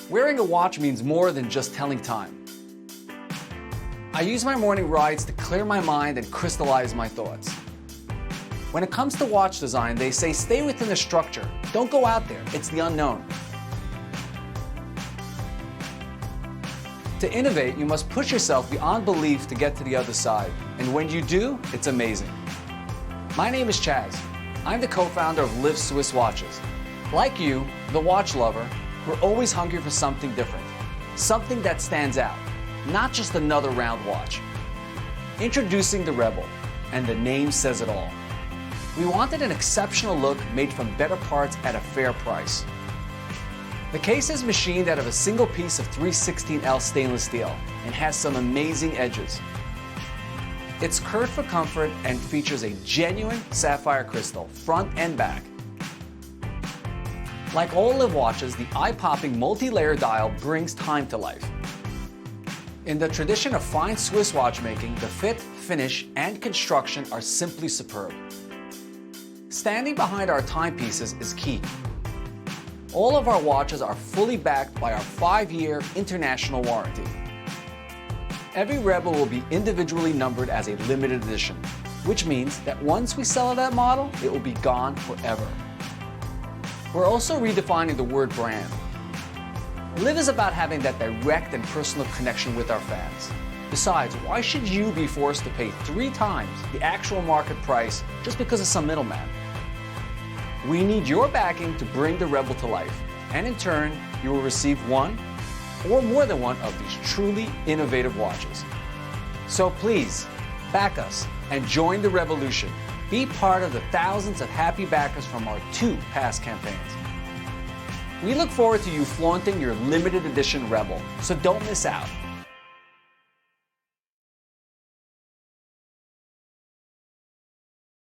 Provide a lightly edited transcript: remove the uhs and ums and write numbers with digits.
Wearing a watch means more than just telling time. I use my morning rides to clear my mind and crystallize my thoughts. When it comes to watch design, they say stay within the structure. Don't go out there. It's the unknown. To innovate, you must push yourself beyond belief to get to the other side. And when you do, it's amazing. My name is Chaz. I'm the co-founder of Live Swiss Watches. Like you, the watch lover, we're always hungry for something different. Something that stands out, not just another round watch. Introducing the Rebel, and the name says it all. We wanted an exceptional look made from better parts at a fair price. The case is machined out of a single piece of 316L stainless steel and has some amazing edges. It's curved for comfort and features a genuine sapphire crystal, front and back. Like all Live watches, the eye-popping multi-layer dial brings time to life. In the tradition of fine Swiss watchmaking, the fit, finish, and construction are simply superb. Standing behind our timepieces is key. All of our watches are fully backed by our 5-year international warranty. Every Rebel will be individually numbered as a limited edition, which means that once we sell that model, it will be gone forever. We're also redefining the word brand. Live is about having that direct and personal connection with our fans. Besides, why should you be forced to pay 3 times the actual market price just because of some middleman? We need your backing to bring the Rebel to life, and in turn, you will receive one or more than one of these truly innovative watches. So please, back us and join the revolution. Be part of the thousands of happy backers from our 2 past campaigns. We look forward to you flaunting your limited edition Rebel, so don't miss out.